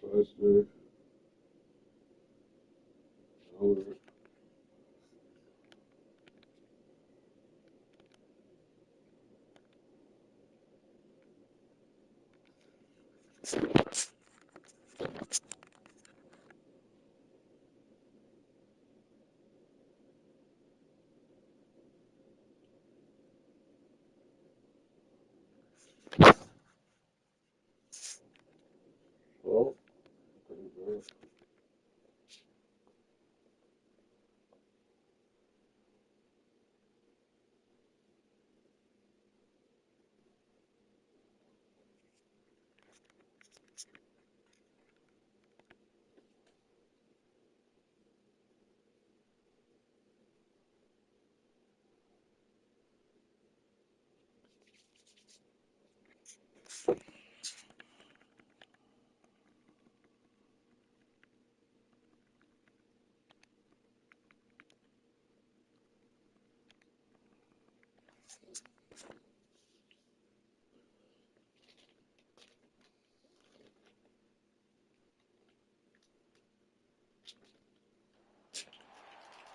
Faster, slower. Well, pretty good.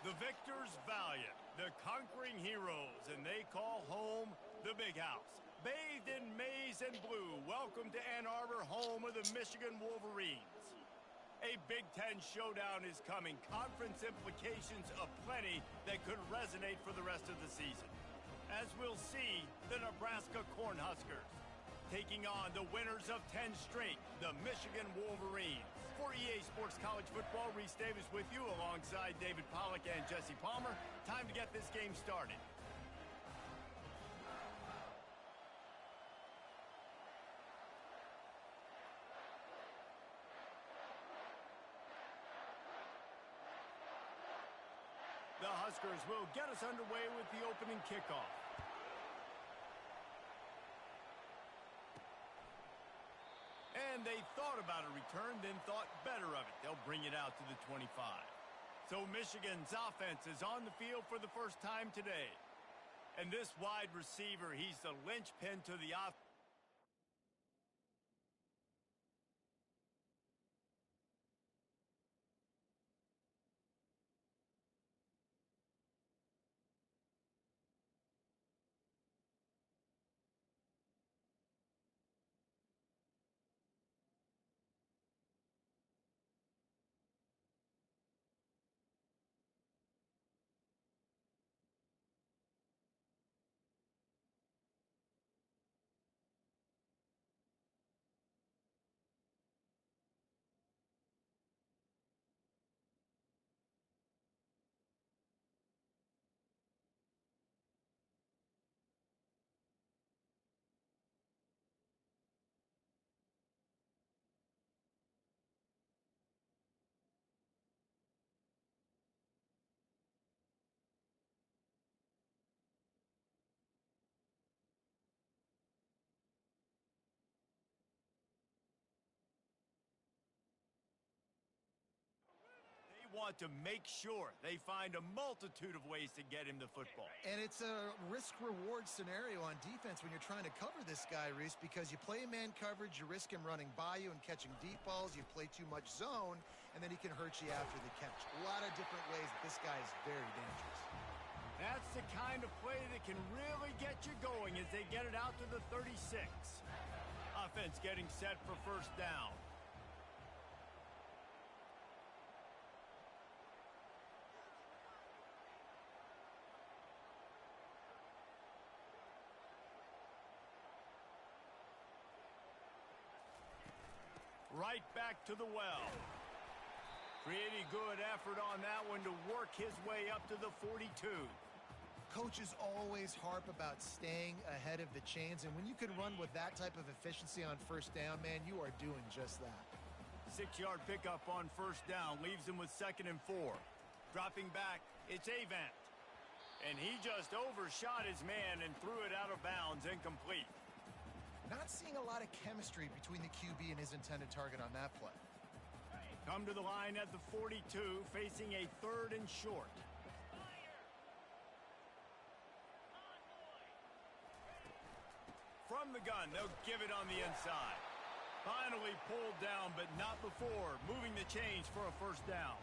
The victors valiant, the conquering heroes, and they call home the Big House. Bathed in maize and blue, welcome to Ann Arbor, home of the Michigan Wolverines. A Big Ten showdown is coming. Conference implications aplenty that could resonate for the rest of the season. As we'll see, the Nebraska Cornhuskers taking on the winners of 10 straight, the Michigan Wolverines. For EA Sports College Football, Reese Davis with you alongside David Pollack and Jesse Palmer. Time to get this game started. The Huskers will get us underway with the opening kickoff. And they thought about a return, then thought better of it. They'll bring it out to the 25. So Michigan's offense is on the field for the first time today. And this wide receiver, he's the linchpin to the offense. Want to make sure they find a multitude of ways to get him the football. And it's a risk-reward scenario on defense when you're trying to cover this guy, Reese, because you play man coverage, you risk him running by you and catching deep balls, you play too much zone, and then he can hurt you after the catch. A lot of different ways that this guy is very dangerous. That's the kind of play that can really get you going as they get it out to the 36. Offense getting set for first down. Right back to the well. Pretty good effort on that one to work his way up to the 42. Coaches always harp about staying ahead of the chains, and when you can run with that type of efficiency on first down, man, you are doing just that. 6-yard pickup on first down leaves him with 2nd and 4. Dropping back, it's Avant. And he just overshot his man and threw it out of bounds, incomplete. Not seeing a lot of chemistry between the QB and his intended target on that play. Come to the line at the 42, facing a 3rd and short. From the gun, they'll give it on the inside. Finally pulled down, but not before moving the chains for a first down.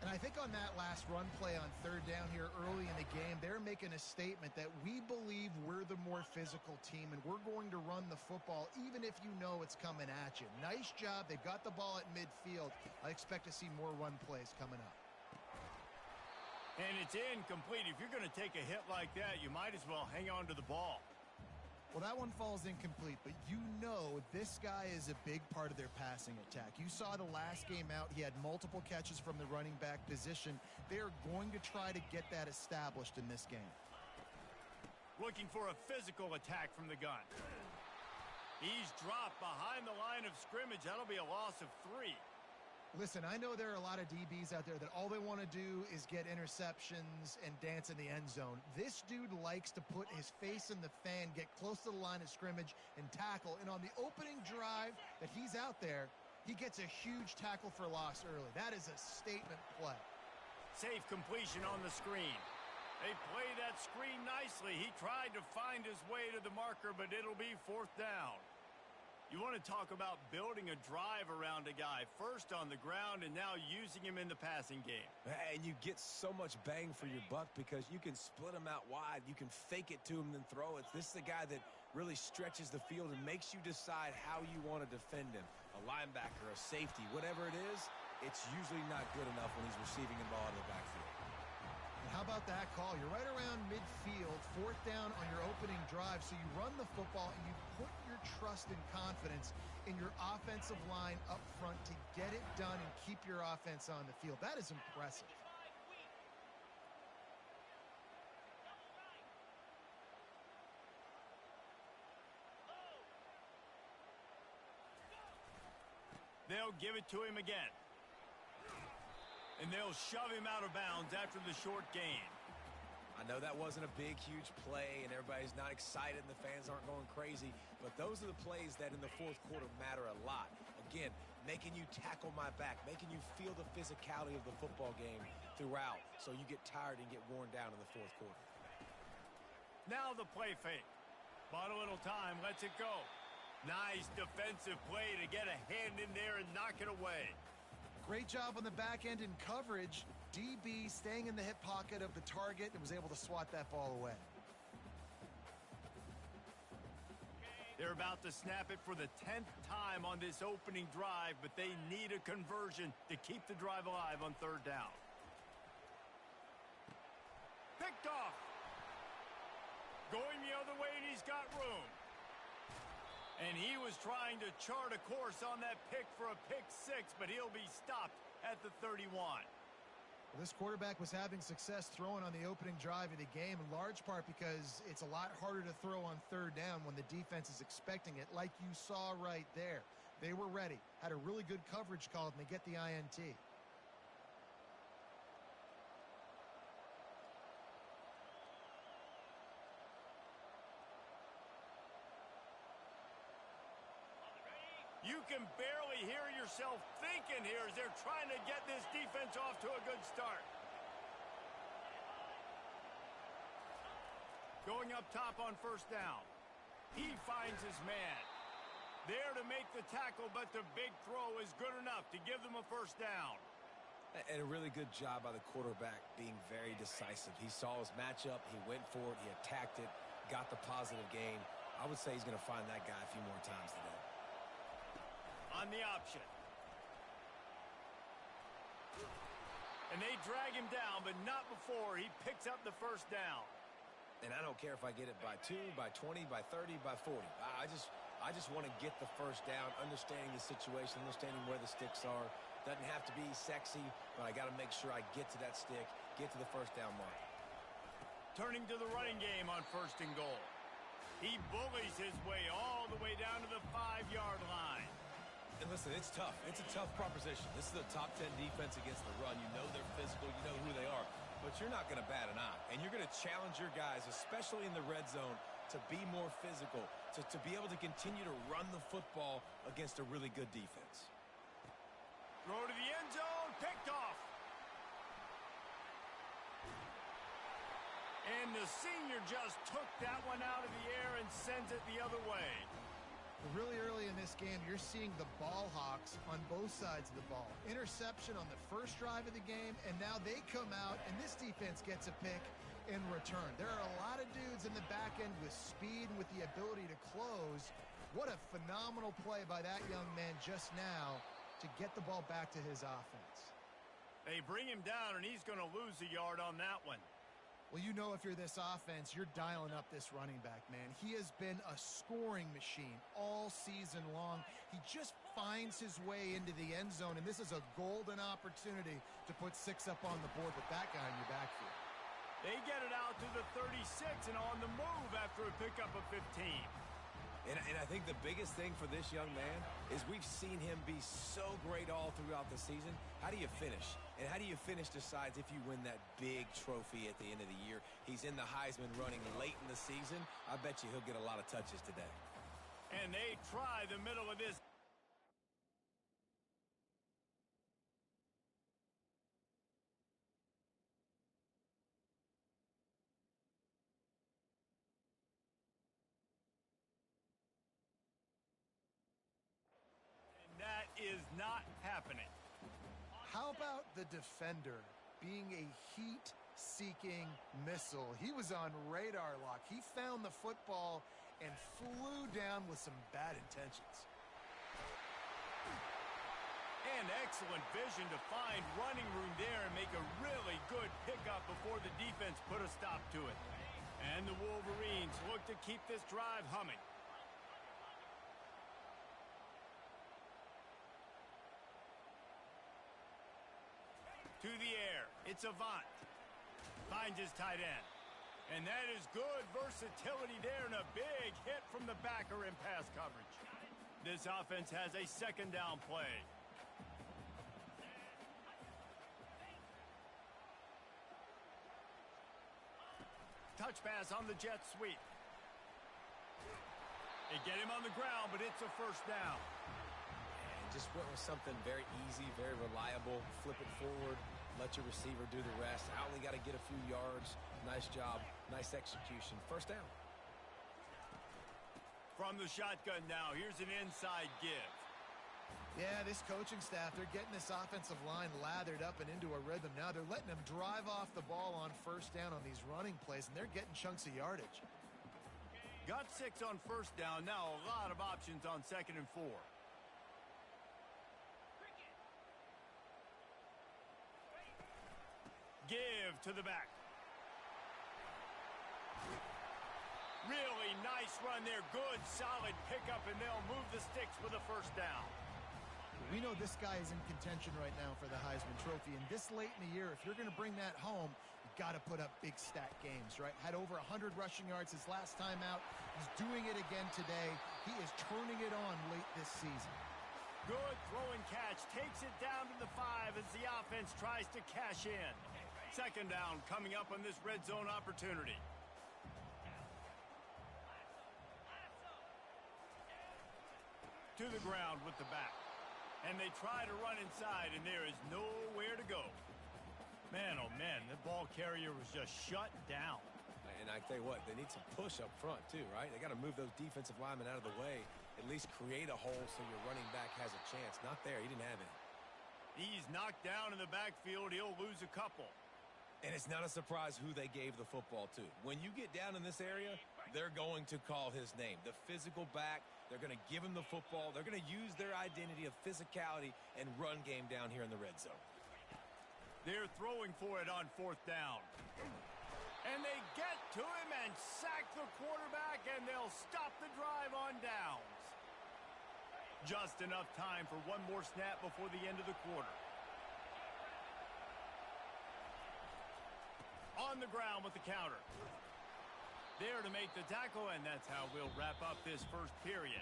And I think on that last run play on 3rd down here early in the game, they're making a statement that we believe we're the more physical team and we're going to run the football even if you know it's coming at you. Nice job. They've got the ball at midfield. I expect to see more run plays coming up. And it's incomplete. If you're going to take a hit like that, you might as well hang on to the ball. Well, that one falls incomplete, but you know this guy is a big part of their passing attack. You saw the last game out. He had multiple catches from the running back position. They're going to try to get that established in this game. Looking for a physical attack from the gun. He's dropped behind the line of scrimmage. That'll be a loss of 3. Listen, I know there are a lot of DBs out there that all they want to do is get interceptions and dance in the end zone. This dude likes to put his face in the fan, get close to the line of scrimmage, and tackle. And on the opening drive that he's out there, he gets a huge tackle for loss early. That is a statement play. Safe completion on the screen. They play that screen nicely. He tried to find his way to the marker, but it'll be 4th down. You want to talk about building a drive around a guy, first on the ground and now using him in the passing game. And you get so much bang for your buck because you can split him out wide. You can fake it to him, then throw it. This is a guy that really stretches the field and makes you decide how you want to defend him. A linebacker, a safety, whatever it is, it's usually not good enough when he's receiving the ball out of the backfield. How about that call? You're right around midfield, 4th down on your opening drive, so you run the football and you put your trust and confidence in your offensive line up front to get it done and keep your offense on the field. That is impressive. They'll give it to him again. And they'll shove him out of bounds after the short gain. I know that wasn't a big, huge play, and everybody's not excited, and the fans aren't going crazy, but those are the plays that in the 4th quarter matter a lot. Again, making you tackle my back, making you feel the physicality of the football game throughout, so you get tired and get worn down in the 4th quarter. Now the play fake. Bought a little time, lets it go. Nice defensive play to get a hand in there and knock it away. Great job on the back end in coverage. DB staying in the hip pocket of the target and was able to swat that ball away. They're about to snap it for the 10th time on this opening drive, but they need a conversion to keep the drive alive on 3rd down. Picked off. Going the other way, and he's got room. And he was trying to chart a course on that pick for a pick 6, but he'll be stopped at the 31. Well, this quarterback was having success throwing on the opening drive of the game, in large part because it's a lot harder to throw on 3rd down when the defense is expecting it, like you saw right there. They were ready, had a really good coverage call, and they get the INT. You can barely hear yourself thinking here as they're trying to get this defense off to a good start. Going up top on 1st down. He finds his man. There to make the tackle, but the big throw is good enough to give them a 1st down. And a really good job by the quarterback being very decisive. He saw his matchup, he went for it, he attacked it, got the positive gain. I would say he's going to find that guy a few more times today. On the option. And they drag him down, but not before he picks up the 1st down. And I don't care if I get it by 2, by 20, by 30, by 40. I just want to get the 1st down, understanding the situation, understanding where the sticks are. Doesn't have to be sexy, but I got to make sure I get to that stick, get to the 1st down mark. Turning to the running game on 1st and goal. He bullies his way all the way down to the 5-yard line. And listen, it's tough. It's a tough proposition. This is a top 10 defense against the run. You know they're physical. You know who they are. But you're not going to bat an eye. And you're going to challenge your guys, especially in the red zone, to be more physical, to be able to continue to run the football against a really good defense. Throw to the end zone, picked off. And the senior just took that one out of the air and sends it the other way. Really early in this game, you're seeing the ball hawks on both sides of the ball. Interception on the first drive of the game, and now they come out, and this defense gets a pick in return. There are a lot of dudes in the back end with speed and with the ability to close. What a phenomenal play by that young man just now to get the ball back to his offense. They bring him down, and he's going to lose a yard on that one. Well, you know, if you're this offense, you're dialing up this running back, man. He has been a scoring machine all season long. He just finds his way into the end zone, and this is a golden opportunity to put 6 up on the board with that guy in your backfield. They get it out to the 36 and on the move after a pickup of 15. And I think the biggest thing for this young man is we've seen him be so great all throughout the season. How do you finish? And how do you finish decides if you win that big trophy at the end of the year. He's in the Heisman running late in the season. I bet you he'll get a lot of touches today. And they try the middle of this. That is not happening. How about the defender being a heat-seeking missile? He was on radar lock. He found the football and flew down with some bad intentions. And excellent vision to find running room there and make a really good pickup before the defense put a stop to it. And the Wolverines look to keep this drive humming. To the air, it's Avant. Finds his tight end. And that is good versatility there and a big hit from the backer in pass coverage. This offense has a second down play. Touch pass on the jet sweep. They get him on the ground, but it's a first down. Just went with something very easy, very reliable. Flip it forward, let your receiver do the rest. I only got to get a few yards. Nice job, nice execution. First down. From the shotgun now, here's an inside give. Yeah, this coaching staff, they're getting this offensive line lathered up and into a rhythm. Now they're letting them drive off the ball on first down on these running plays, and they're getting chunks of yardage. Got 6 on first down. Now a lot of options on 2nd and 4. Give to the back. Really nice run there. Good, solid pickup, and they'll move the sticks with a first down. We know this guy is in contention right now for the Heisman Trophy, and this late in the year, if you're going to bring that home, you've got to put up big stat games, right? Had over 100 rushing yards his last time out. He's doing it again today. He is turning it on late this season. Good throw and catch. Takes it down to the 5 as the offense tries to cash in. Second down coming up on this red zone opportunity. To the ground with the back. And they try to run inside, and there is nowhere to go. Man, oh man, the ball carrier was just shut down. And I tell you what, they need some push up front too, right? They got to move those defensive linemen out of the way, at least create a hole so your running back has a chance. Not there, he didn't have it. He's knocked down in the backfield. He'll lose a couple. And it's not a surprise who they gave the football to. When you get down in this area, they're going to call his name. The physical back, they're going to give him the football. They're going to use their identity of physicality and run game down here in the red zone. They're throwing for it on 4th down. And they get to him and sack the quarterback, and they'll stop the drive on downs. Just enough time for one more snap before the end of the quarter. On the ground with the counter. There to make the tackle, and that's how we'll wrap up this first period.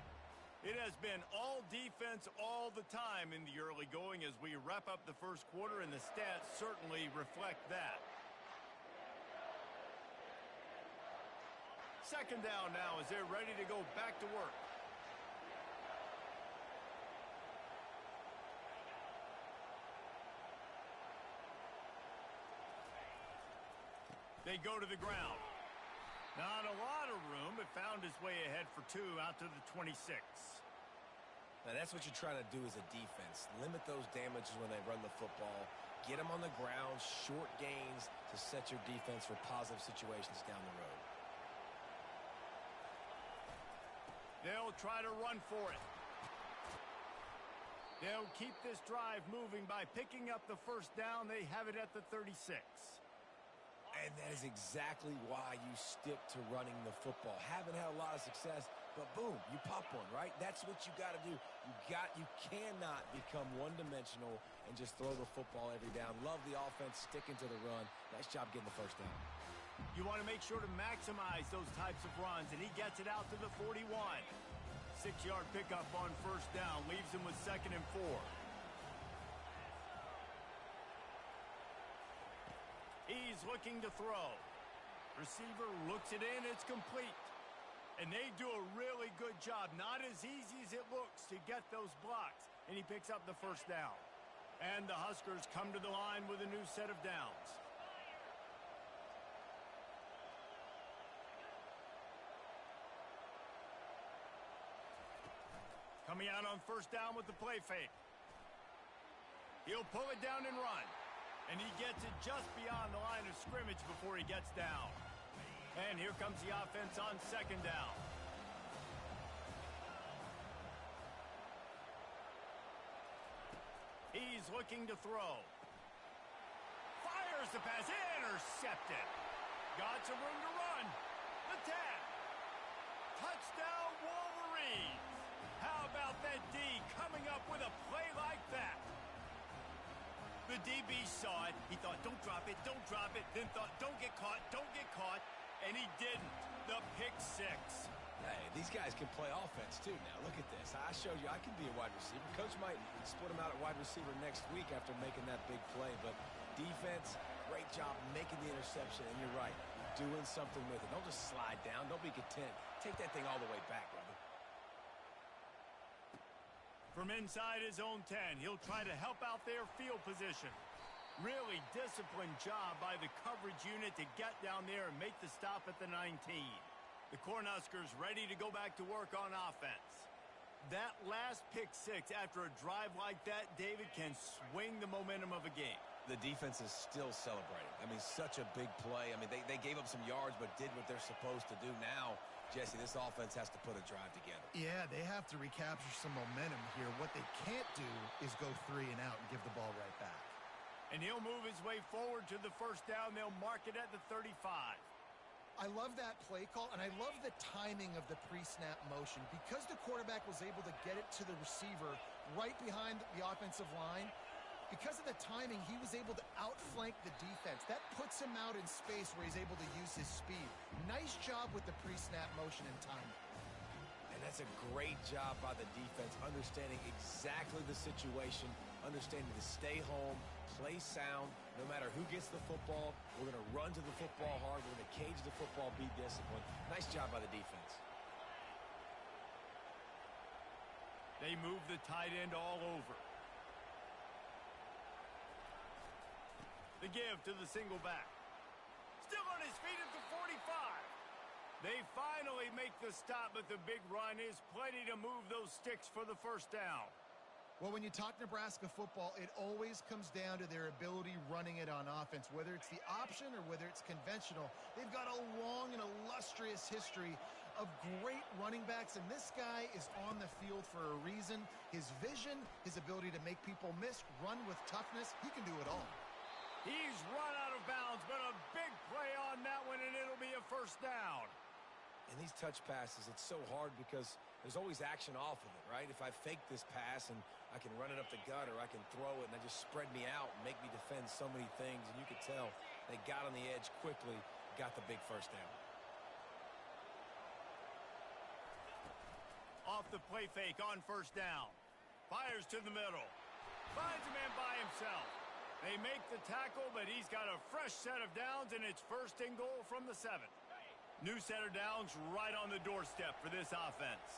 It has been all defense all the time in the early going as we wrap up the first quarter, and the stats certainly reflect that. Second down now as they're ready to go back to work. They go to the ground. Not a lot of room, but found his way ahead for 2 out to the 26. Now, that's what you're trying to do as a defense. Limit those damages when they run the football. Get them on the ground, short gains to set your defense for positive situations down the road. They'll try to run for it. They'll keep this drive moving by picking up the first down. They have it at the 36. And that is exactly why you stick to running the football. Haven't had a lot of success, but boom, you pop one, right? That's what you got to do. You cannot become one-dimensional and just throw the football every down. Love the offense sticking to the run. Nice job getting the first down. You want to make sure to maximize those types of runs, and he gets it out to the 41. 6-yard pickup on first down, leaves him with 2nd and 4. He's looking to throw. Receiver looks it in, it's complete. And they do a really good job, not as easy as it looks, to get those blocks. And he picks up the first down. And the Huskers come to the line with a new set of downs. Coming out on first down with the play fake. He'll pull it down and run. And he gets it just beyond the line of scrimmage before he gets down. And here comes the offense on second down. He's looking to throw. Fires the pass. Intercepted. Got some room to run. The 10. Touchdown Wolverines. How about that D coming up with a play like that? The DB saw it. He thought, don't drop it, don't drop it. Then thought, don't get caught, don't get caught. And he didn't. The pick 6. Hey, these guys can play offense, too. Now, look at this. I showed you I can be a wide receiver. Coach might split him out at wide receiver next week after making that big play. But defense, great job making the interception. And you're right, doing something with it. Don't just slide down. Don't be content. Take that thing all the way back, brother. From inside his own 10, he'll try to help out their field position. Really disciplined job by the coverage unit to get down there and make the stop at the 19. The Cornhuskers ready to go back to work on offense. That last pick 6 after a drive like that, David, can swing the momentum of a game. The defense is still celebrating. I mean, such a big play. I mean, they gave up some yards but did what they're supposed to do. Now, Jesse, this offense has to put a drive together. Yeah, they have to recapture some momentum here. What they can't do is go 3 and out and give the ball right back. And he'll move his way forward to the first down. They'll mark it at the 35. I love that play call, and I love the timing of the pre-snap motion. Because the quarterback was able to get it to the receiver right behind the offensive line, because of the timing, he was able to outflank the defense. That puts him out in space where he's able to use his speed. Nice job with the pre-snap motion and timing. And that's a great job by the defense, understanding exactly the situation, understanding to stay home, play sound. No matter who gets the football, we're going to run to the football hard. We're going to cage the football, be disciplined. Nice job by the defense. They move the tight end all over. The give to the single back. Still on his feet at the 45. They finally make the stop, but the big run is plenty to move those sticks for the first down. Well, when you talk Nebraska football, it always comes down to their ability running it on offense. Whether it's the option or whether it's conventional, they've got a long and illustrious history of great running backs, and this guy is on the field for a reason. His vision, his ability to make people miss, run with toughness, he can do it all. He's run out of bounds, but a big play on that one, and it'll be a first down. And these touch passes, it's so hard because there's always action off of it, right? If I fake this pass and I can run it up the gut or I can throw it and they just spread me out and make me defend so many things, and you could tell they got on the edge quickly, got the big first down. Off the play fake on first down. Fires to the middle. Finds a man by himself. They make the tackle, but he's got a fresh set of downs, and it's first and goal from the 7. New set of downs right on the doorstep for this offense.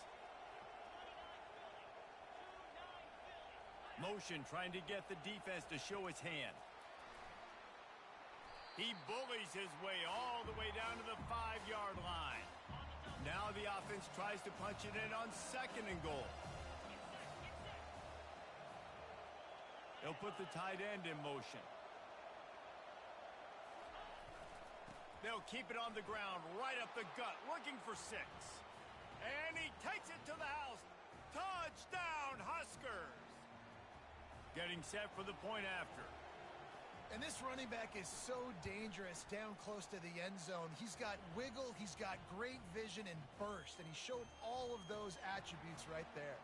Motion trying to get the defense to show its hand. He bullies his way all the way down to the 5-yard line. Now the offense tries to punch it in on 2nd and goal. They'll put the tight end in motion. They'll keep it on the ground, right up the gut, looking for 6. And he takes it to the house. Touchdown, Huskers! Getting set for the point after. And this running back is so dangerous down close to the end zone. He's got wiggle, he's got great vision and burst, and he showed all of those attributes right there.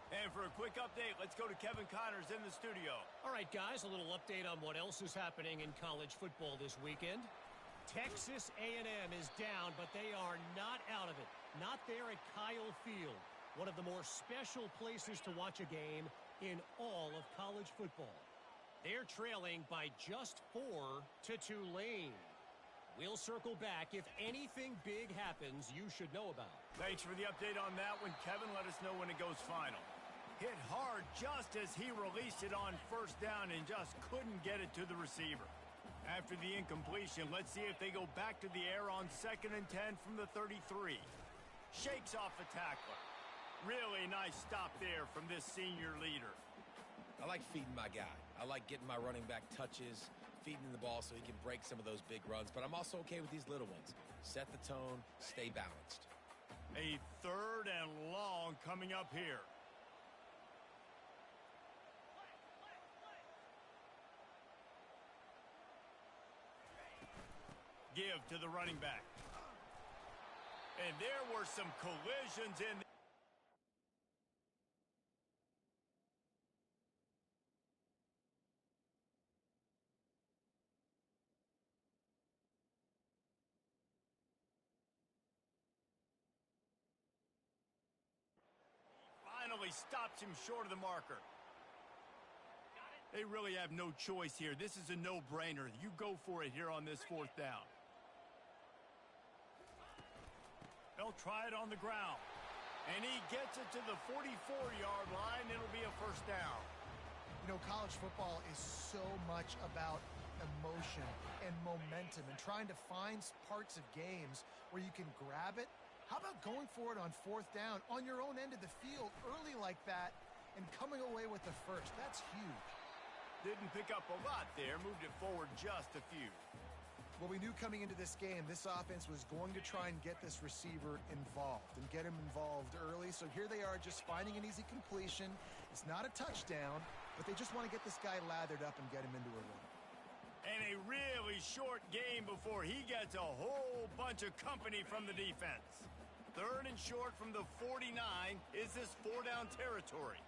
And for a quick update, let's go to Kevin Connors in the studio. All right, guys, a little update on what else is happening in college football this weekend. Texas A&M is down, but they are not out of it. Not there at Kyle Field, one of the more special places to watch a game in all of college football. They're trailing by just 4 to Tulane. We'll circle back. If anything big happens, you should know about. Thanks for the update on that one, Kevin. Let us know when it goes final. Hit hard just as he released it on 1st down and just couldn't get it to the receiver. After the incompletion, let's see if they go back to the air on 2nd and 10 from the 33. Shakes off the tackler. Really nice stop there from this senior leader. I like feeding my guy. I like getting my running back touches, feeding the ball so he can break some of those big runs, but I'm also okay with these little ones. Set the tone, stay balanced. A 3rd and long coming up here. Give to the running back. And there were some collisions in there. Finally stops him short of the marker. They really have no choice here. This is a no-brainer. You go for it here on this 4th down. They'll try it on the ground. And he gets it to the 44-yard line. It'll be a 1st down. You know, college football is so much about emotion and momentum and trying to find parts of games where you can grab it. How about going for it on 4th down on your own end of the field early like that and coming away with the 1st? That's huge. Didn't pick up a lot there. Moved it forward just a few. Well, we knew coming into this game, this offense was going to try and get this receiver involved and get him involved early. So here they are just finding an easy completion. It's not a touchdown, but they just want to get this guy lathered up and get him into a run. And a really short game before he gets a whole bunch of company from the defense. 3rd and short from the 49. Is this 4-down territory?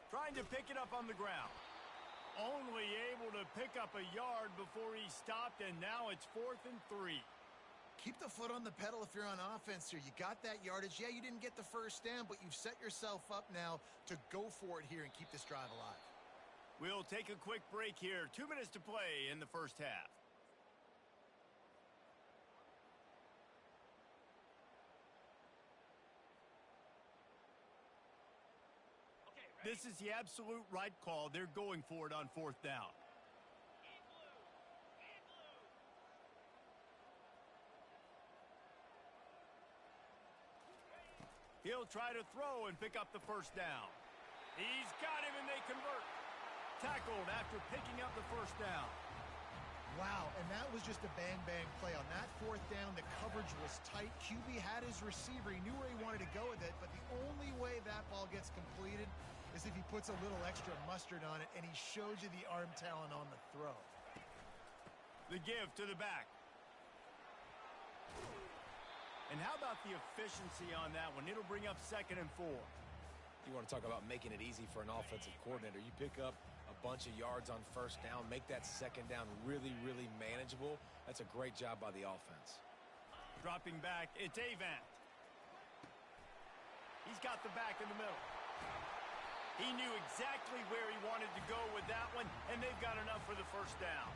Trying to pick it up on the ground. Only able to pick up a yard before he stopped, and now it's 4th and 3. Keep the foot on the pedal if you're on offense here. You got that yardage. Yeah, you didn't get the 1st down, but you've set yourself up now to go for it here and keep this drive alive. We'll take a quick break here. 2 minutes to play in the 1st half. This is the absolute right call. They're going for it on 4th down. He'll try to throw and pick up the 1st down. He's got him, and they convert. Tackled after picking up the 1st down. Wow, and that was just a bang-bang play. On that 4th down, the coverage was tight. QB had his receiver. He knew where he wanted to go with it, but the only way that ball gets completed is if he puts a little extra mustard on it, and he shows you the arm talent on the throw. The give to the back. And how about the efficiency on that one? It'll bring up 2nd and 4. You want to talk about making it easy for an offensive coordinator. You pick up a bunch of yards on 1st down, make that 2nd down really, really manageable. That's a great job by the offense. Dropping back, it's Avant. He's got the back in the middle. He knew exactly where he wanted to go with that one, and they've got enough for the first down.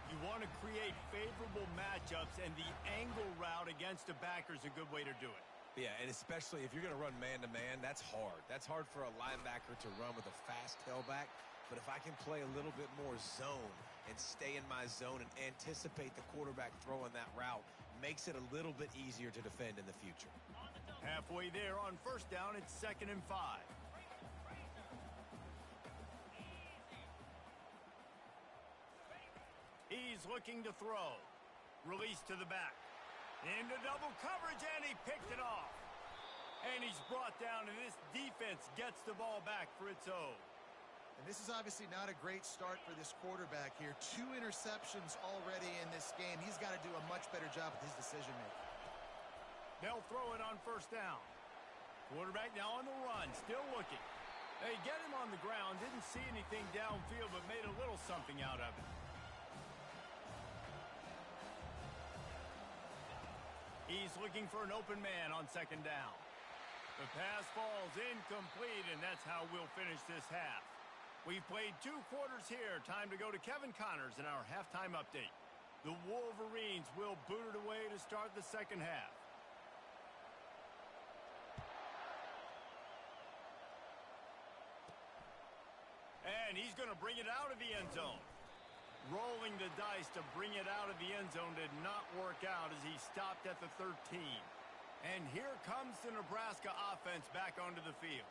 You want to create favorable matchups, and the angle route against a backer is a good way to do it. Yeah, and especially if you're going to run man-to-man, that's hard. That's hard for a linebacker to run with a fast tailback. But if I can play a little bit more zone and stay in my zone and anticipate the quarterback throwing that route, makes it a little bit easier to defend in the future. Halfway there on first down, it's 2nd and 5. He's looking to throw. Release to the back. Into double coverage, and he picked it off. And he's brought down, and this defense gets the ball back for its own. And this is obviously not a great start for this quarterback here. 2 interceptions already in this game. He's got to do a much better job with his decision-making. They'll throw it on first down. Quarterback now on the run, still looking. They get him on the ground, didn't see anything downfield, but made a little something out of it. He's looking for an open man on 2nd down. The pass falls incomplete, and that's how we'll finish this half. We've played 2 quarters here. Time to go to Kevin Connors in our halftime update. The Wolverines will boot it away to start the second half. And he's going to bring it out of the end zone. Rolling the dice to bring it out of the end zone did not work out as he stopped at the 13. And here comes the Nebraska offense back onto the field.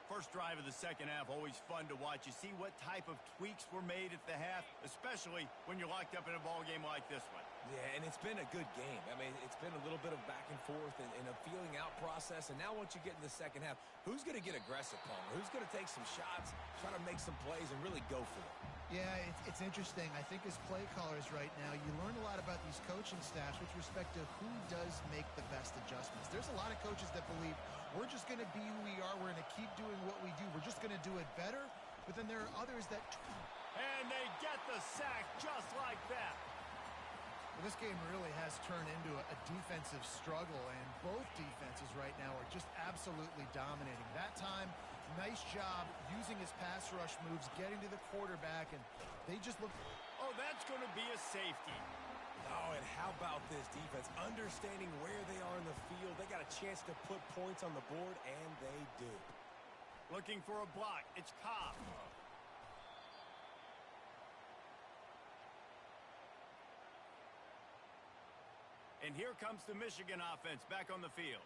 First drive of the second half, always fun to watch. You see what type of tweaks were made at the half, especially when you're locked up in a ball game like this one. Yeah, and it's been a good game. I mean, it's been a little bit of back and forth and a feeling out process. And now once you get in the second half, who's going to get aggressive, Palmer? Who's going to take some shots, try to make some plays, and really go for it? Yeah, it's interesting. I think as play callers right now, you learn a lot about these coaching staffs with respect to who does make the best adjustments. There's a lot of coaches that believe we're just going to be who we are. We're going to keep doing what we do. We're just going to do it better. But then there are others that... And they get the sack just like that. Well, this game really has turned into a defensive struggle, and both defenses right now are just absolutely dominating. That time, nice job using his pass rush moves, getting to the quarterback, and they just look... Oh, that's going to be a safety. Oh, and how about this defense? Understanding where they are in the field. They got a chance to put points on the board, and they do. Looking for a block. It's Cobb. And here comes the Michigan offense back on the field.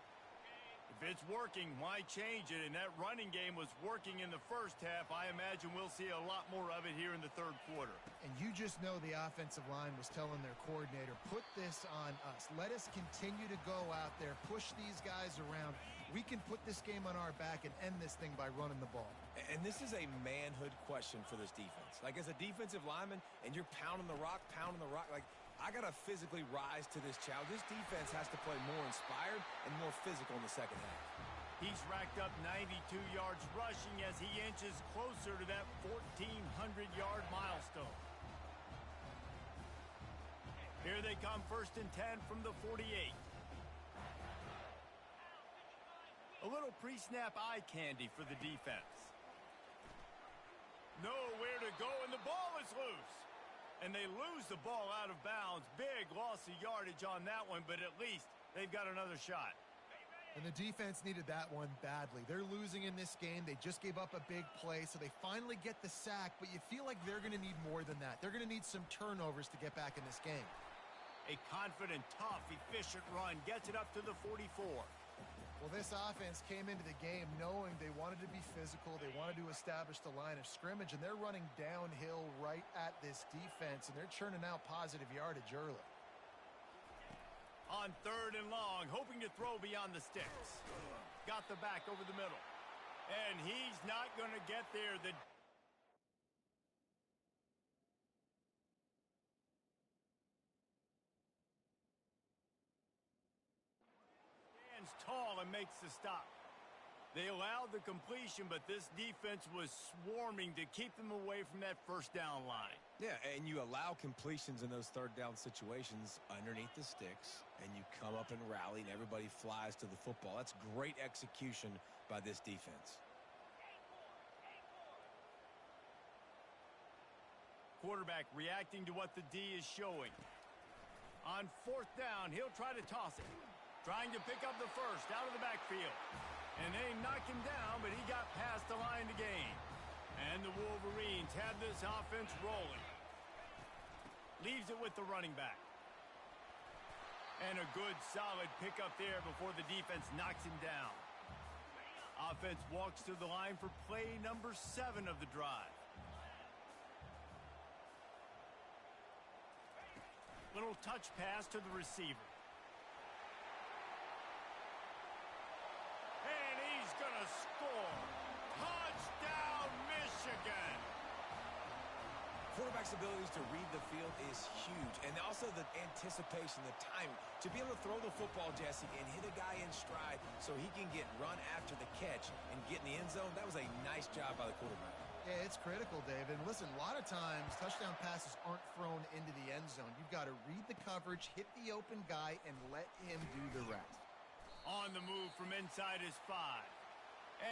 If it's working, why change it? And that running game was working in the first half. I imagine we'll see a lot more of it here in the third quarter. And you just know the offensive line was telling their coordinator, put this on us. Let us continue to go out there, push these guys around. We can put this game on our back and end this thing by running the ball. And this is a manhood question for this defense. Like, as a defensive lineman, and you're pounding the rock, like, I got to physically rise to this challenge. This defense has to play more inspired and more physical in the second half. He's racked up 92 yards rushing as he inches closer to that 1,400-yard milestone. Here they come, 1st and 10 from the 48. A little pre-snap eye candy for the defense. Nowhere to go, and the ball is loose. And they lose the ball out of bounds. Big loss of yardage on that one, but at least they've got another shot. And the defense needed that one badly. They're losing in this game. They just gave up a big play, so they finally get the sack, but you feel like they're going to need more than that. They're going to need some turnovers to get back in this game. A confident, tough, efficient run gets it up to the 44. Well, this offense came into the game knowing they wanted to be physical. They wanted to establish the line of scrimmage, and they're running downhill right at this defense, and they're churning out positive yardage early. On 3rd and long, hoping to throw beyond the sticks. Got the back over the middle. And he's not going to get there. The tall and makes the stop. They allowed the completion, but this defense was swarming to keep them away from that first down line. Yeah, and you allow completions in those third down situations underneath the sticks, and you come up and rally, and everybody flies to the football. That's great execution by this defense. Quarterback reacting to what the D is showing. On 4th down, he'll try to toss it. Trying to pick up the first out of the backfield. And they knocked him down, but he got past the line to gain. And the Wolverines have this offense rolling. Leaves it with the running back. And a good, solid pickup there before the defense knocks him down. Offense walks to the line for play number 7 of the drive. Little touch pass to the receiver. And he's going to score. Touchdown, Michigan! Quarterback's abilities to read the field is huge, and also the anticipation, the time to be able to throw the football, Jesse, and hit a guy in stride so he can get run after the catch and get in the end zone. That was a nice job by the quarterback. Yeah, it's critical, David. And listen, a lot of times touchdown passes aren't thrown into the end zone. You've got to read the coverage, hit the open guy, and let him do the rest. On the move from inside his 5.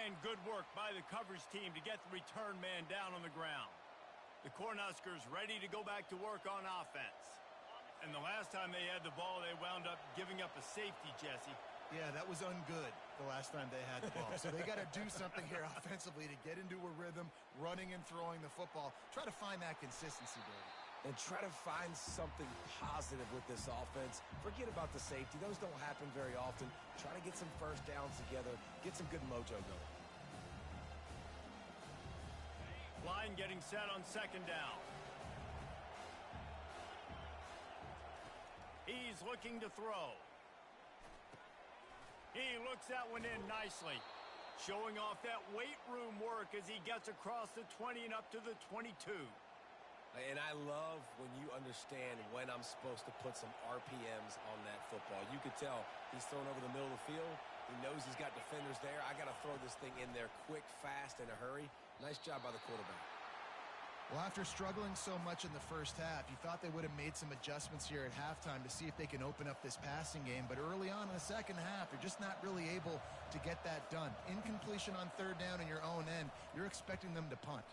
And good work by the coverage team to get the return man down on the ground. The Cornhuskers ready to go back to work on offense. And the last time they had the ball, they wound up giving up a safety, Jesse. Yeah, that was ungood the last time they had the ball. So they got to do something here offensively to get into a rhythm, running and throwing the football. Try to find that consistency, David. And try to find something positive with this offense. Forget about the safety. Those don't happen very often. Try to get some first downs together, get some good mojo going. Line getting set on 2nd down. He's looking to throw. He looks that one in nicely. Showing off that weight room work as he gets across the 20 and up to the 22. And I love when you understand when I'm supposed to put some RPMs on that football. You could tell he's thrown over the middle of the field. He knows he's got defenders there. I got to throw this thing in there quick, fast, in a hurry. Nice job by the quarterback. Well, after struggling so much in the first half, you thought they would have made some adjustments here at halftime to see if they can open up this passing game. But early on in the second half, they're just not really able to get that done. Incompletion on 3rd down in your own end, you're expecting them to punt.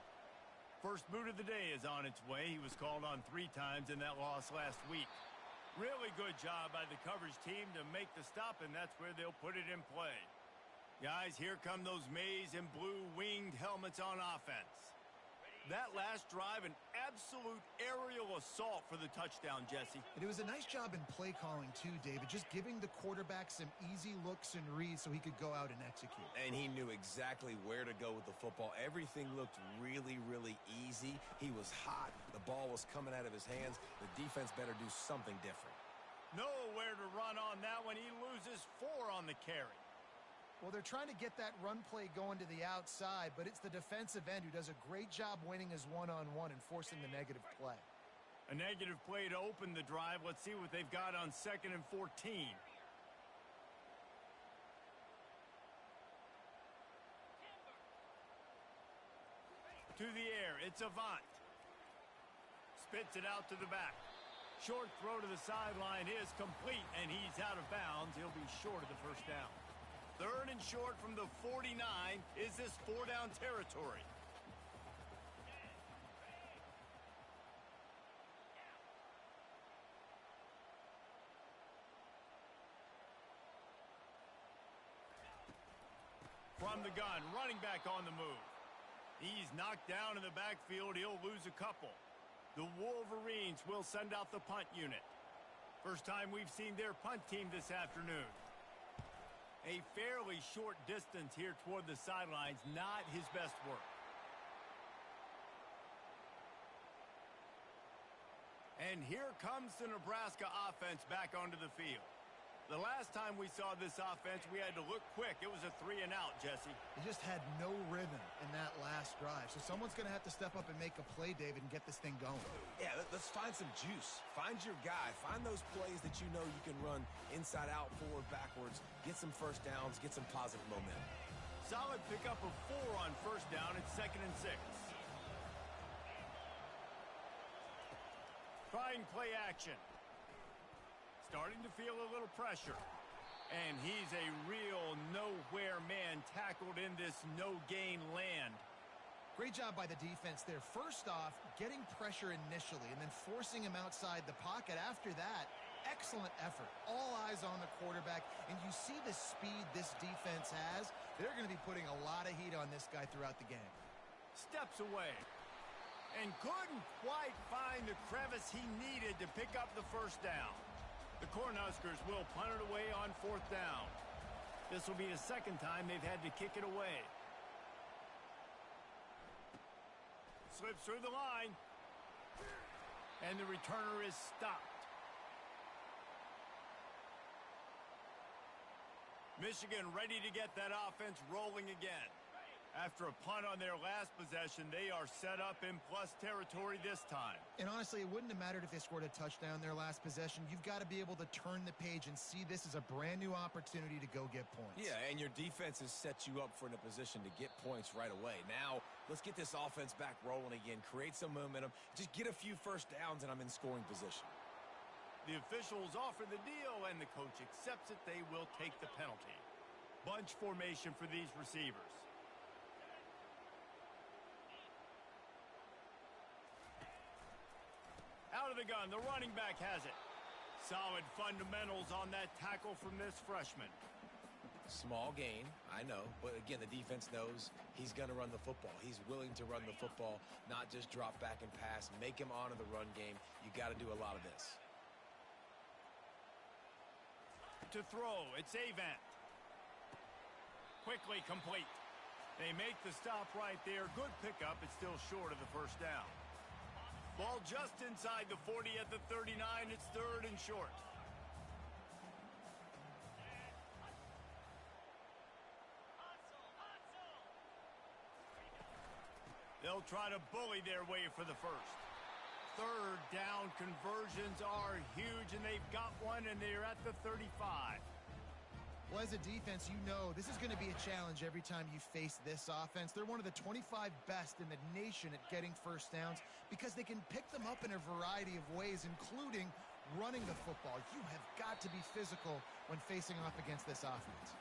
First boot of the day is on its way. He was called on 3 times in that loss last week. Really good job by the coverage team to make the stop, and that's where they'll put it in play. Guys, here come those maize and blue winged helmets on offense. That last drive, an absolute aerial assault for the touchdown, Jesse. And it was a nice job in play calling, too, David, just giving the quarterback some easy looks and reads so he could go out and execute. And he knew exactly where to go with the football. Everything looked really, really easy. He was hot. The ball was coming out of his hands. The defense better do something different. Nowhere to run on that one. He loses 4 on the carry. Well, they're trying to get that run play going to the outside, but it's the defensive end who does a great job winning his one-on-one and forcing the negative play. A negative play to open the drive. Let's see what they've got on 2nd and 14. To the air, it's Avant. Spits it out to the back. Short throw to the sideline is complete, and he's out of bounds. He'll be short of the first down. 3rd and short from the 49. Is this 4-down territory? From the gun, running back on the move. He's knocked down in the backfield. He'll lose a couple. The Wolverines will send out the punt unit. First time we've seen their punt team this afternoon. A fairly short distance here toward the sidelines, not his best work. And here comes the Nebraska offense back onto the field. The last time we saw this offense, we had to look quick. It was a 3-and-out, Jesse. They just had no rhythm in that last drive. So someone's going to have to step up and make a play, David, and get this thing going. Yeah, let's find some juice. Find your guy. Find those plays that you know you can run inside out, forward, backwards. Get some first downs. Get some positive momentum. Solid pickup of 4 on first down. It's 2nd and 6. Trying play action. Starting to feel a little pressure. And he's a real nowhere man tackled in this no-gain land. Great job by the defense there. First off, getting pressure initially and then forcing him outside the pocket. After that, excellent effort. All eyes on the quarterback, and you see the speed this defense has. They're going to be putting a lot of heat on this guy throughout the game. Steps away. And couldn't quite find the crevice he needed to pick up the first down. The Cornhuskers will punt it away on 4th down. This will be the second time they've had to kick it away. Slips through the line. And the returner is stopped. Michigan ready to get that offense rolling again. After a punt on their last possession, they are set up in plus territory this time. And honestly, it wouldn't have mattered if they scored a touchdown their last possession. You've got to be able to turn the page and see this as a brand new opportunity to go get points. Yeah, and your defense has set you up for in a position to get points right away. Now, let's get this offense back rolling again, create some momentum, just get a few first downs, and I'm in scoring position. The officials offer the deal, and the coach accepts it. They will take the penalty. Bunch formation for these receivers. Out of the gun, the running back has it. Solid fundamentals on that tackle from this freshman. Small gain, I know, but again, the defense knows he's going to run the football. He's willing to run the football, not just drop back and pass, make him honor the run game. You got to do a lot of this. To throw, it's Avant. Quickly complete. They make the stop right there. Good pickup. It's still short of the first down. Ball just inside the 40 at the 39. It's 3rd and short. They'll try to bully their way for the first. 3rd down conversions are huge, and they've got one, and they're at the 35. Well, as a defense, you know this is going to be a challenge every time you face this offense. They're one of the 25 best in the nation at getting first downs because they can pick them up in a variety of ways, including running the football. You have got to be physical when facing off against this offense.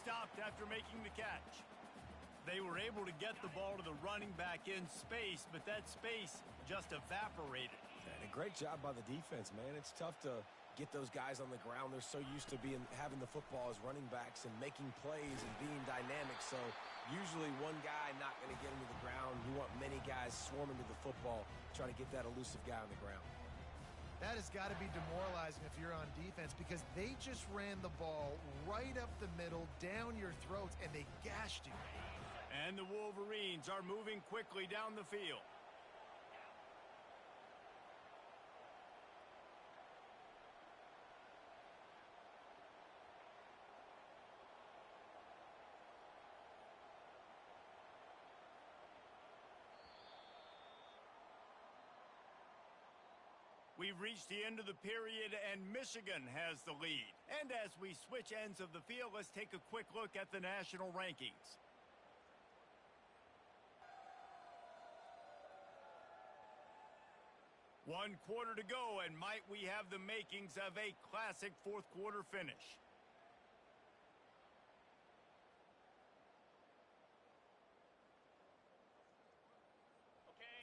Stopped after making the catch. They were able to get the ball to the running back in space, but that space just evaporated. And a great job by the defense, man. It's tough to get those guys on the ground. They're so used to having the football as running backs and making plays and being dynamic. So usually one guy not going to get him to the ground. You want many guys swarming to the football, try to get that elusive guy on the ground. That has got to be demoralizing if you're on defense because they just ran the ball right up the middle, down your throats, and they gashed you. And the Wolverines are moving quickly down the field. We've reached the end of the period, and Michigan has the lead. And as we switch ends of the field, let's take a quick look at the national rankings. One quarter to go, and might we have the makings of a classic fourth quarter finish.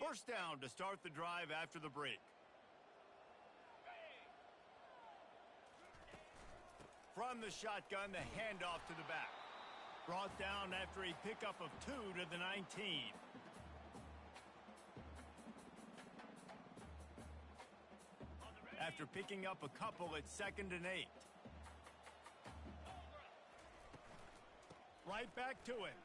First down to start the drive after the break. From the shotgun, the handoff to the back. Brought down after a pickup of 2 to the 19. After picking up a couple, it's 2nd and 8. Right back to him.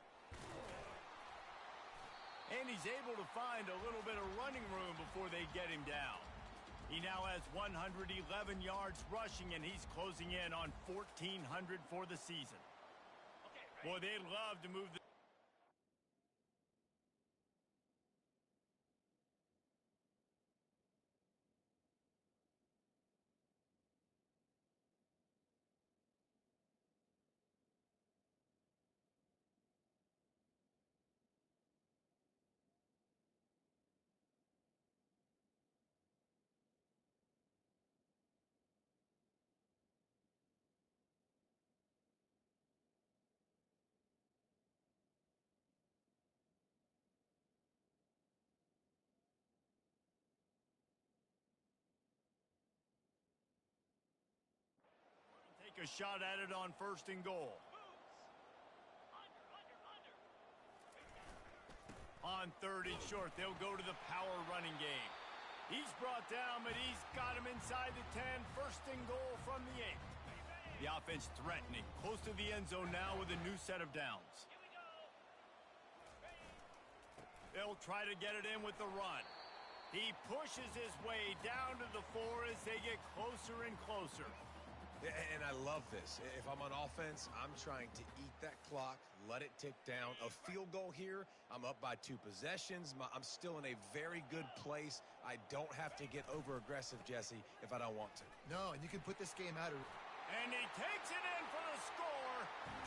And he's able to find a little bit of running room before they get him down. He now has 111 yards rushing, and he's closing in on 1,400 for the season. Boy, they'd love to move the take a shot at it on 1st and goal. On 3rd and short, they'll go to the power running game. He's brought down, but he's got him inside the 10. 1st and goal from the 8. The offense threatening, close to the end zone now with a new set of downs. They'll try to get it in with the run. He pushes his way down to the 4 as they get closer and closer. And I love this. If I'm on offense, I'm trying to eat that clock, let it tick down. A field goal here, I'm up by 2 possessions. I'm still in a very good place. I don't have to get over-aggressive, Jesse, if I don't want to. No, and you can put this game out of... And he takes it in for the score.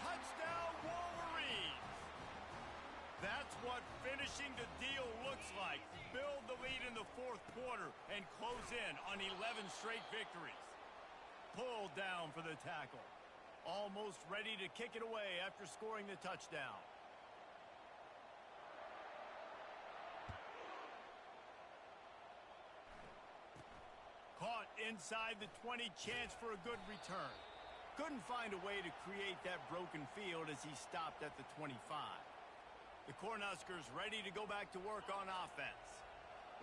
Touchdown, Wolverines. That's what finishing the deal looks like. Build the lead in the 4th quarter and close in on 11 straight victories. Pulled down for the tackle. Almost ready to kick it away after scoring the touchdown. Caught inside the 20, chance for a good return. Couldn't find a way to create that broken field as he stopped at the 25. The Cornhuskers ready to go back to work on offense.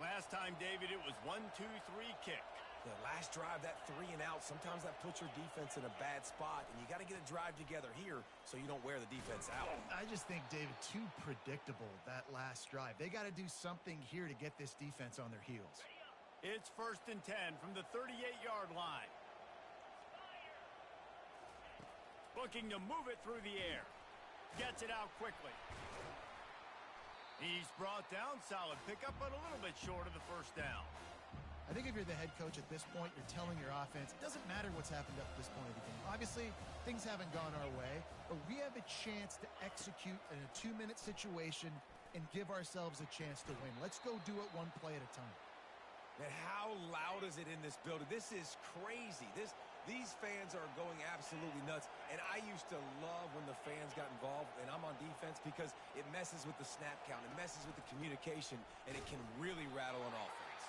Last time, David, it was 1-2-3 kick. The last drive, that 3 and out, sometimes that puts your defense in a bad spot, and you got to get a drive together here so you don't wear the defense out. I just think, David, too predictable, that last drive. They got to do something here to get this defense on their heels. It's 1st and 10 from the 38-yard line. Looking to move it through the air. Gets it out quickly. He's brought down, solid pickup, but a little bit short of the 1st down. I think if you're the head coach at this point, you're telling your offense, it doesn't matter what's happened up to this point of the game. Obviously, things haven't gone our way, but we have a chance to execute in a 2-minute situation and give ourselves a chance to win. Let's go do it one play at a time. And how loud is it in this building? This is crazy. These fans are going absolutely nuts. And I used to love when the fans got involved, and I'm on defense, because it messes with the snap count. It messes with the communication, and it can really rattle an offense.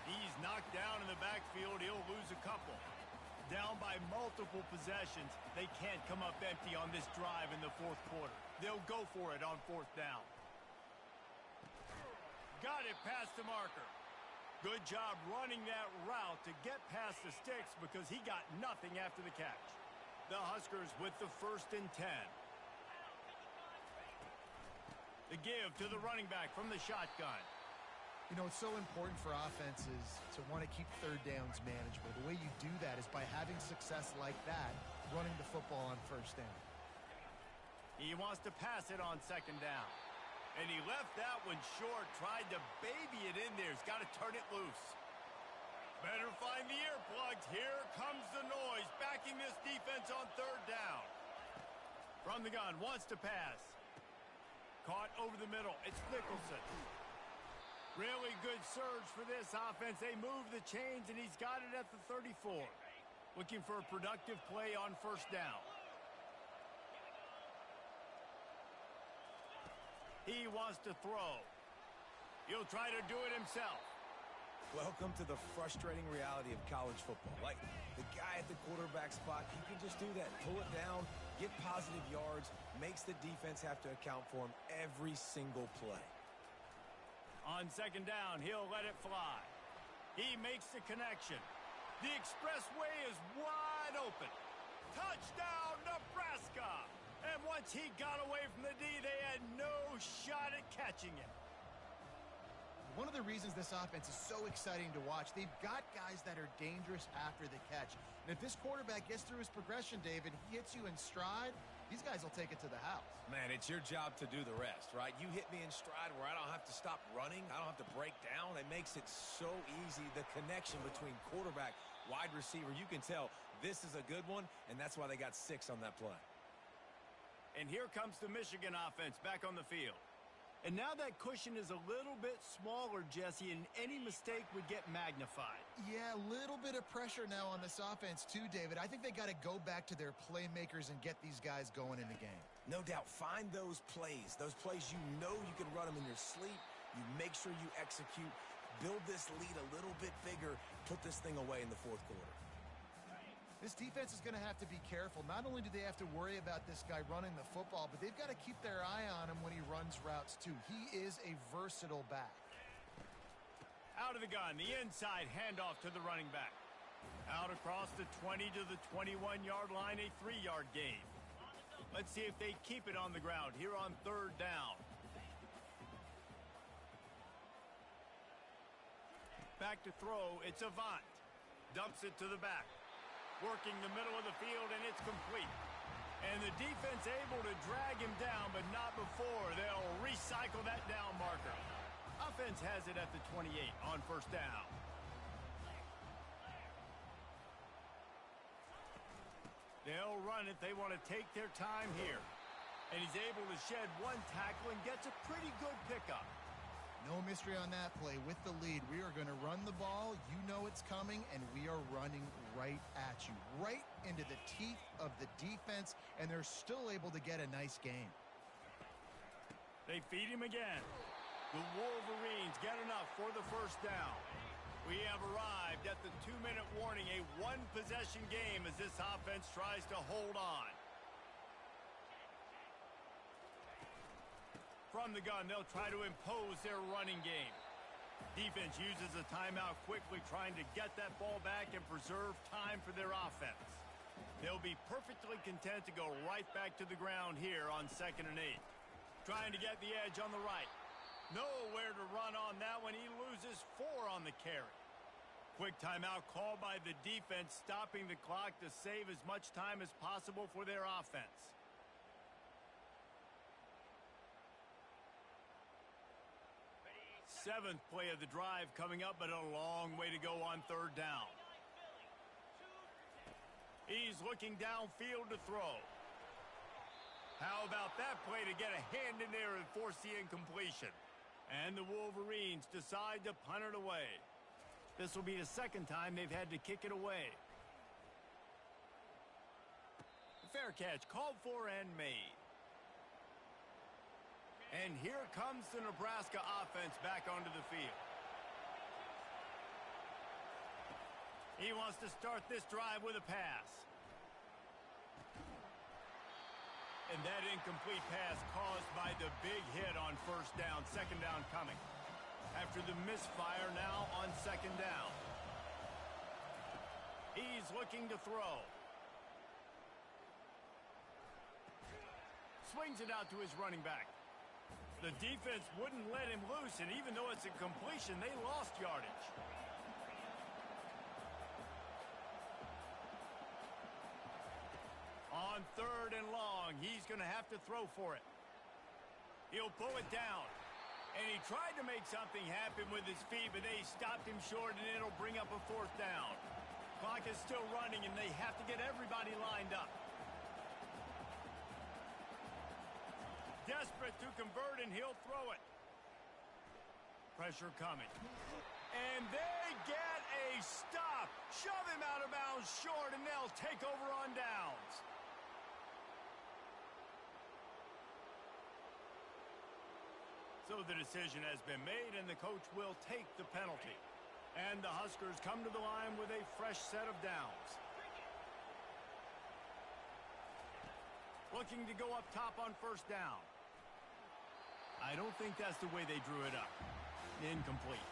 He's knocked down in the backfield. He'll lose a couple. Down by multiple possessions. They can't come up empty on this drive in the 4th quarter. They'll go for it on 4th down. Got it past the marker. Good job running that route to get past the sticks because he got nothing after the catch. The Huskers with the 1st and 10. The give to the running back from the shotgun. You know, it's so important for offenses to want to keep 3rd downs manageable. The way you do that is by having success like that, running the football on 1st down. He wants to pass it on 2nd down. And he left that one short, tried to baby it in there. He's got to turn it loose. Better find the earplugs. Here comes the noise, backing this defense on 3rd down. From the gun, wants to pass. Caught over the middle. It's Nicholson. Really good surge for this offense. They move the chains, and he's got it at the 34. Looking for a productive play on 1st down. He wants to throw. He'll try to do it himself. Welcome to the frustrating reality of college football. Like, the guy at the quarterback spot, he can just do that. Pull it down, get positive yards, makes the defense have to account for him every single play. On 2nd down, he'll let it fly. He makes the connection. The expressway is wide open. Touchdown, Nebraska! And once he got away from the D, they had no shot at catching him. One of the reasons this offense is so exciting to watch, they've got guys that are dangerous after the catch. And if this quarterback gets through his progression, David, he hits you in stride, these guys will take it to the house. Man, it's your job to do the rest, right? You hit me in stride where I don't have to stop running. I don't have to break down. It makes it so easy. The connection between quarterback, wide receiver, you can tell this is a good one, and that's why they got 6 on that play. And here comes the Michigan offense back on the field. And now that cushion is a little bit smaller, Jesse, and any mistake would get magnified. Yeah, a little bit of pressure now on this offense too, David. I think they got to go back to their playmakers and get these guys going in the game. No doubt. Find those plays you know you can run them in your sleep. You make sure you execute. Build this lead a little bit bigger. Put this thing away in the 4th quarter. This defense is going to have to be careful. Not only do they have to worry about this guy running the football, but they've got to keep their eye on him when he runs routes too. He is a versatile back. Out of the gun, the inside handoff to the running back. Out across the 20 to the 21-yard line, a 3-yard gain. Let's see if they keep it on the ground here on 3rd down. Back to throw, it's Avant. Dumps it to the back. Working the middle of the field, and it's complete. And the defense able to drag him down, but not before they'll recycle that down marker. Offense has it at the 28 on 1st down. They'll run it. They want to take their time here. And he's able to shed 1 tackle and gets a pretty good pickup. No mystery on that play. With the lead, we are going to run the ball. You know it's coming, and we are running right at you, right into the teeth of the defense, and they're still able to get a nice gain. They feed him again. The Wolverines get enough for the 1st down. We have arrived at the 2-minute warning, a 1-possession game as this offense tries to hold on. From the gun, they'll try to impose their running game. Defense uses a timeout quickly, trying to get that ball back and preserve time for their offense. They'll be perfectly content to go right back to the ground here on 2nd and 8. Trying to get the edge on the right. Nowhere to run on that one. He loses 4 on the carry. Quick timeout called by the defense, stopping the clock to save as much time as possible for their offense. Seventh play of the drive coming up, but a long way to go on 3rd down. He's looking downfield to throw. How about that play to get a hand in there and force the incompletion? And the Wolverines decide to punt it away. This will be the 2nd time they've had to kick it away. Fair catch called for and made. And here comes the Nebraska offense back onto the field. He wants to start this drive with a pass. And that incomplete pass caused by the big hit on 1st down. 2nd down coming. After the misfire now on 2nd down. He's looking to throw. Swings it out to his running back. The defense wouldn't let him loose, and even though it's a completion, they lost yardage. On 3rd and long, he's going to have to throw for it. He'll pull it down. And he tried to make something happen with his feet, but they stopped him short, and it'll bring up a 4th down. Clock is still running, and they have to get everybody lined up. Desperate to convert, and he'll throw it. Pressure coming. And they get a stop. Shove him out of bounds short, and they'll take over on downs. So the decision has been made, and the coach will take the penalty. And the Huskers come to the line with a fresh set of downs. Looking to go up top on 1st down. I don't think that's the way they drew it up. Incomplete.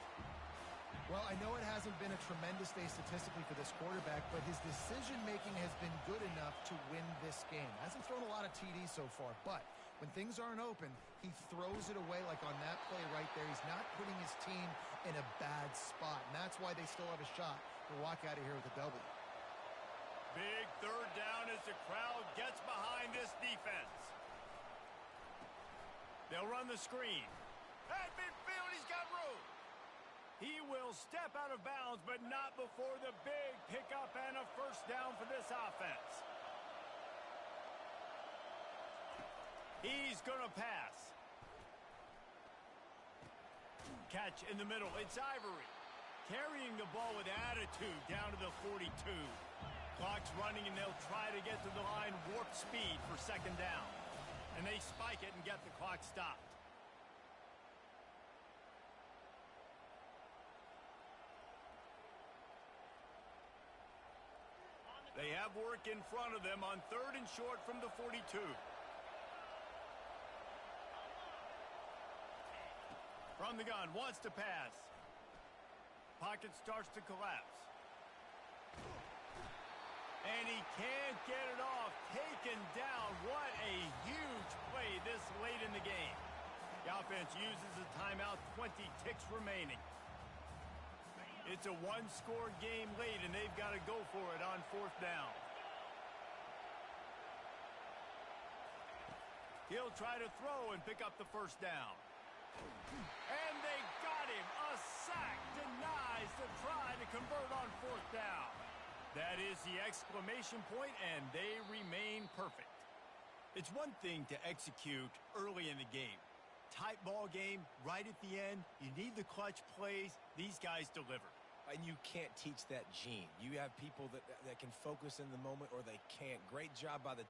Well, I know it hasn't been a tremendous day statistically for this quarterback, but his decision-making has been good enough to win this game. Hasn't thrown a lot of TDs so far, but when things aren't open, he throws it away like on that play right there. He's not putting his team in a bad spot, and that's why they still have a shot to walk out of here with a W. Big 3rd down as the crowd gets behind this defense. They'll run the screen. At midfield, he's got room. He will step out of bounds, but not before the big pickup and a 1st down for this offense. He's going to pass. Catch in the middle. It's Ivory. Carrying the ball with attitude down to the 42. Clock's running, and they'll try to get to the line warp speed for 2nd down. And they spike it and get the clock stopped. They have work in front of them on 3rd and short from the 42. From the gun, wants to pass. Pocket starts to collapse. And he can't get it off. Taken down. What a huge play this late in the game. The offense uses a timeout, 20 ticks remaining. It's a one-score game late, and they've got to go for it on 4th down. He'll try to throw and pick up the 1st down. And they got him. A sack denies the try to convert on 4th down. That is the exclamation point, and they remain perfect. It's one thing to execute early in the game. Tight ball game, right at the end. You need the clutch plays. These guys deliver. And you can't teach that gene. You have people that can focus in the moment or they can't. Great job by the